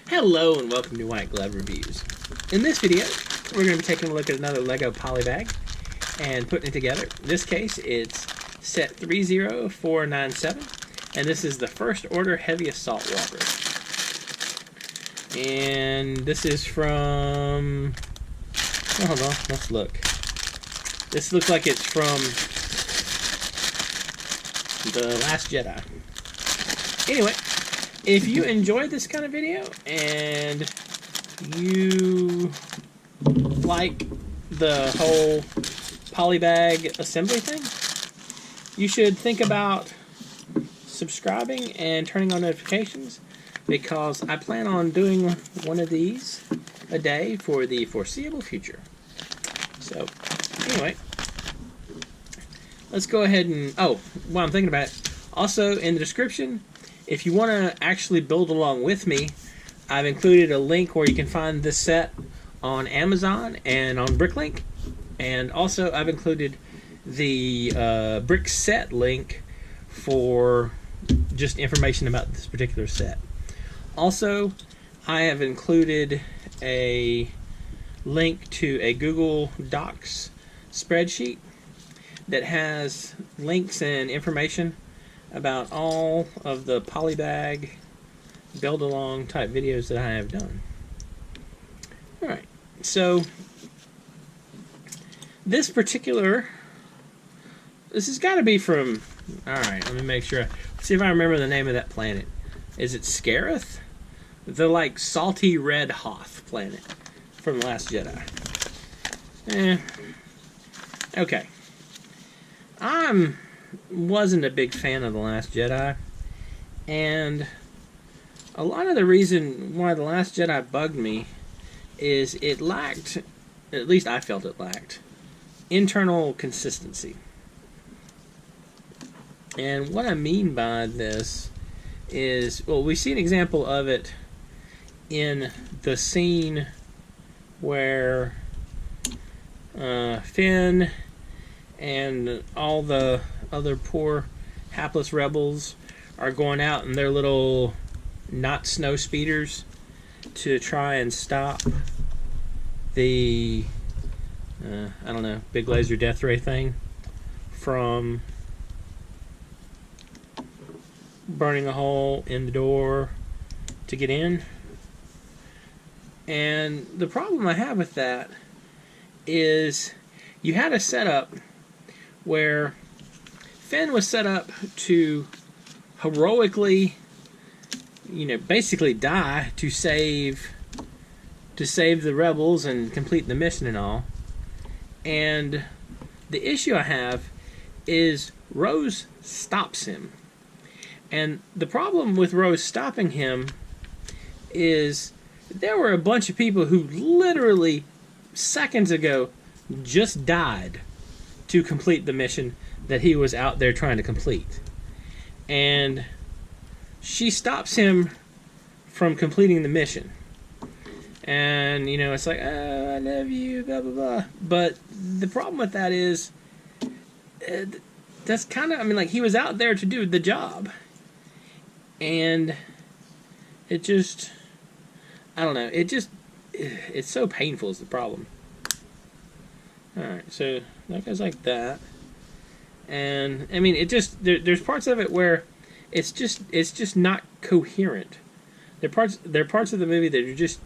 Hello and welcome to White Glove Reviews. In this video, we're going to be taking a look at another LEGO Polybag and putting it together. In this case, it's set 30497, and this is the First Order Heavy Assault Walker. And this is from... oh, hold on, let's look. This looks like it's from The Last Jedi. Anyway, if you enjoyed this kind of video and you like the whole Polybag assembly thing, you should think about subscribing and turning on notifications, because I plan on doing one of these a day for the foreseeable future. So, anyway, let's go ahead and... oh, while I'm thinking about it, also in the description, if you want to actually build along with me, I've included a link where you can find this set on Amazon and on Bricklink. And also I've included the brick set link for just information about this particular set. Also, I have included a link to a Google Docs spreadsheet that has links and information about all of the Polybag build-along type videos that I have done. Alright, so this has got to be from... alright, let me make sure. See if I remember the name of that planet. Is it Scarif? The, like, salty red Hoth planet from The Last Jedi. Okay. Wasn't a big fan of The Last Jedi, and a lot of the reason why The Last Jedi bugged me is it lacked, at least I felt it lacked, internal consistency. And what I mean by this is, well, we see an example of it in the scene where Finn and all the other poor hapless rebels are going out in their little not snow speeders to try and stop the I don't know, big laser death ray thing from burning a hole in the door to get in. And the problem I have with that is you had a setup where Finn was set up to heroically, basically die to save the rebels and complete the mission and all. And the issue I have is Rose stops him. And the problem with Rose stopping him is there were a bunch of people who literally seconds ago just died to complete the mission that he was out there trying to complete. And she stops him from completing the mission. And, it's like, oh, I love you, blah, blah, blah. But the problem with that is, that's kind of, he was out there to do the job. And it just, I don't know, it's so painful is the problem. Alright, so that goes like that. And it just there's parts of it where it's just not coherent. There are parts of the movie that just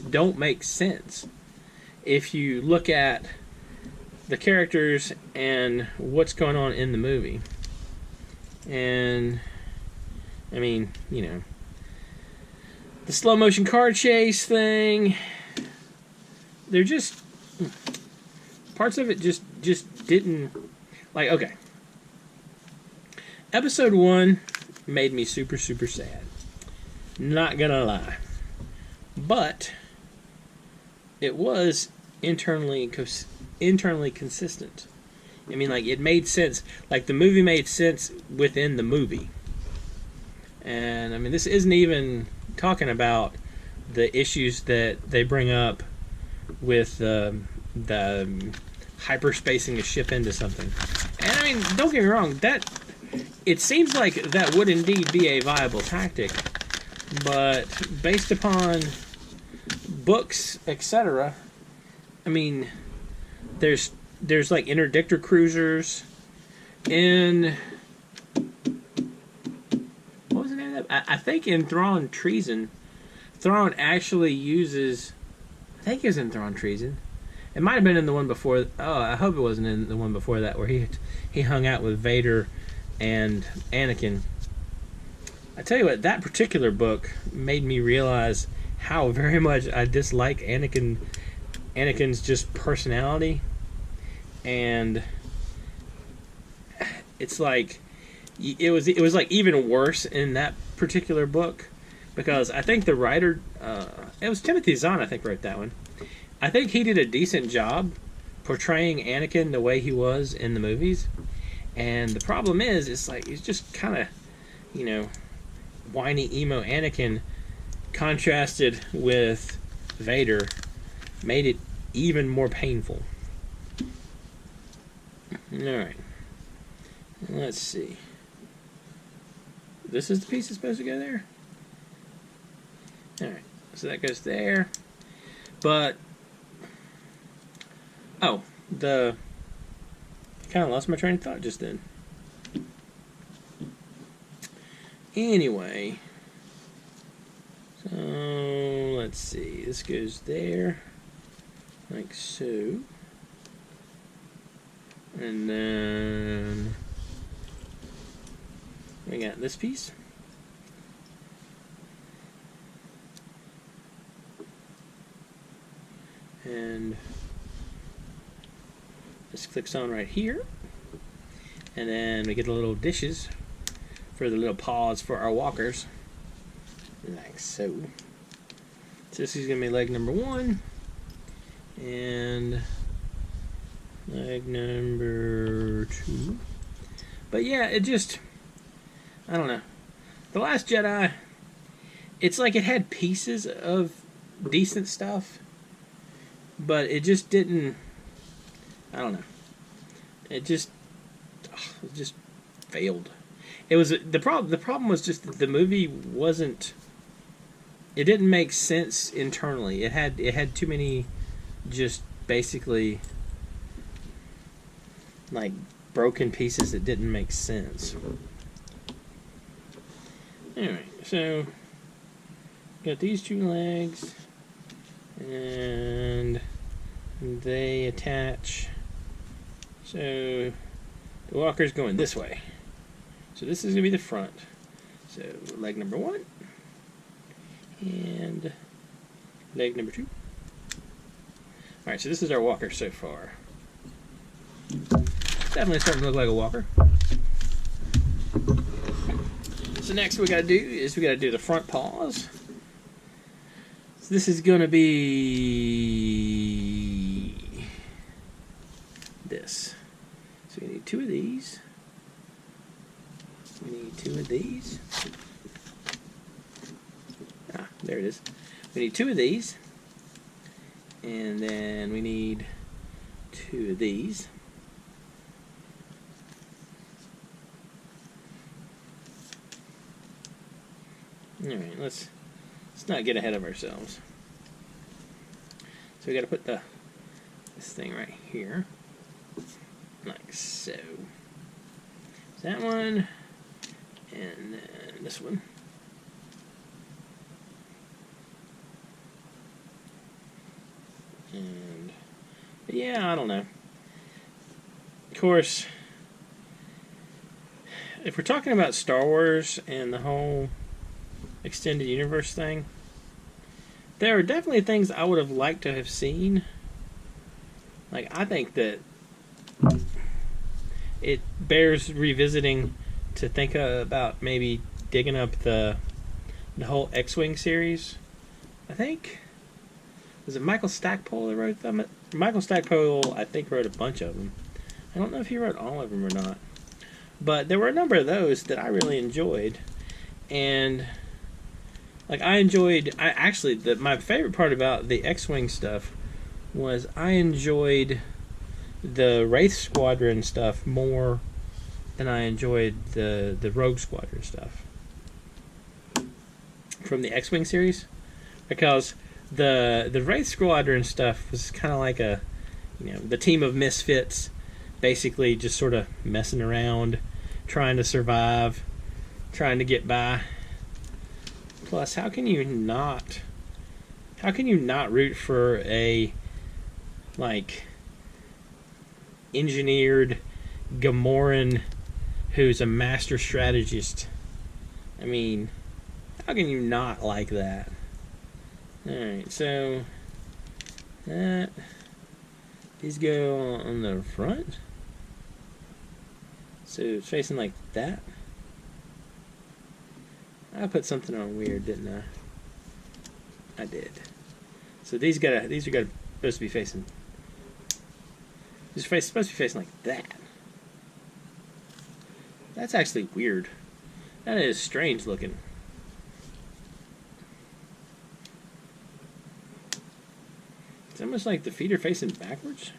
don't make sense if you look at the characters and what's going on in the movie. And the slow motion car chase thing, they're just parts of it just didn't. Like, okay. Episode 1 made me super, super sad. Not gonna lie. But it was internally consistent. It made sense. Like, the movie made sense within the movie. And, this isn't even talking about the issues that they bring up with the hyperspacing a ship into something. And don't get me wrong, it seems like that would indeed be a viable tactic, but based upon books, etc., I mean, there's like interdictor cruisers in, what was the name of that? I think in Thrawn Treason, Thrawn actually uses, I think it was in Thrawn Treason. It might have been in the one before. Oh, I hope it wasn't in the one before that where he hung out with Vader and Anakin. I tell you what, that particular book made me realize how very much I dislike Anakin's just personality, and it's like it was like even worse in that particular book, because I think the writer, it was Timothy Zahn, I think, wrote that one. I think he did a decent job portraying Anakin the way he was in the movies, and the problem is, it's like he's just kind of, whiny emo Anakin contrasted with Vader made it even more painful. Alright. Let's see. This is the piece that's supposed to go there? Alright. So that goes there. But, oh, I kind of lost my train of thought just then. Anyway, so let's see. This goes there, like so, and then we got this piece. And this clicks on right here, and then we get the little dishes for the little paws for our walkers, like so. So this is going to be leg number 1, and leg number 2. But yeah, it just, I don't know. The Last Jedi, it's like it had pieces of decent stuff, but it just didn't, I don't know. It just failed. It was the problem. The problem was just that the movie wasn't. It didn't make sense internally. It had too many, just basically, like broken pieces that didn't make sense. Anyway, so got these 2 legs, and they attach. So the walker's going this way. So this is going to be the front. So leg number 1 and leg number 2. Alright, so this is our walker so far. Definitely starting to look like a walker. So next we got to do is we got to do the front paws. So this is going to be this. So we need 2 of these. We need 2 of these. Ah, there it is. We need 2 of these. And then we need 2 of these. Alright, let's not get ahead of ourselves. So we gotta put this thing right here. Like so. That one. And then this one. And, but yeah, I don't know. Of course, if we're talking about Star Wars and the whole extended universe thing, there are definitely things I would have liked to have seen. Like, I think that it bears revisiting to think about maybe digging up the whole X-Wing series. I think, was it Michael Stackpole that wrote them? Michael Stackpole, I think, wrote a bunch of them. I don't know if he wrote all of them or not. But there were a number of those that I really enjoyed. And, like, my favorite part about the X-Wing stuff was I enjoyed the Wraith Squadron stuff more than I enjoyed the Rogue Squadron stuff. from the X-Wing series, because the Wraith Squadron stuff was kind of like a, the team of misfits, basically just sort of messing around, trying to survive, trying to get by. Plus, how can you not root for a engineered Gamoran who's a master strategist? I mean, how can you not like that? Alright, so these go on the front. So it's facing like that. I put something on weird, didn't I? I did. So these are supposed to be facing. These are supposed to be facing like that. That's actually weird. That is strange looking. It's almost like the feet are facing backwards.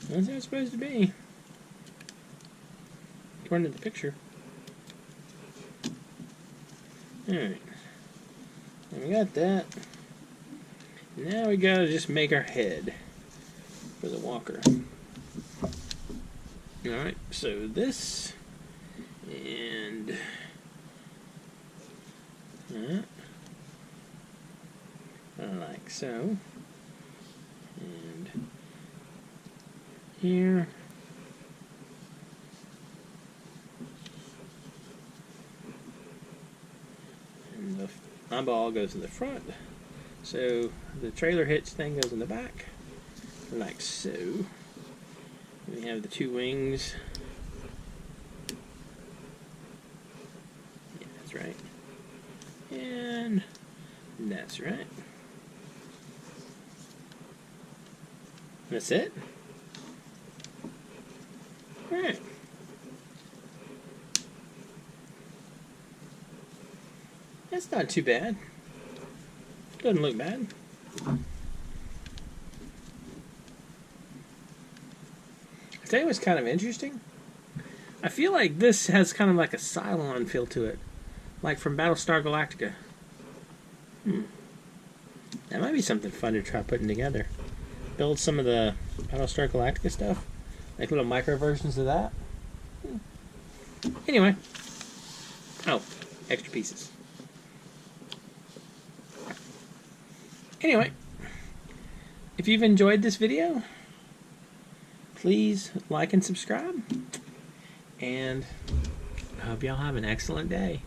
That's how it's supposed to be, according to the picture. Alright. And we got that. Now we gotta just make our head for the walker. Alright, so this and that, like so, and here, and the eyeball goes in the front, so the trailer hitch thing goes in the back, like so. We have the two wings. Yeah, that's right. And that's right. That's it. Alright. That's not too bad. Doesn't look bad. Today was kind of interesting. I feel like this has kind of like a Cylon feel to it, like from Battlestar Galactica. That might be something fun to try putting together. Build some of the Battlestar Galactica stuff, like little micro versions of that. Anyway, oh, extra pieces. Anyway, if you've enjoyed this video, please like and subscribe, and I hope y'all have an excellent day.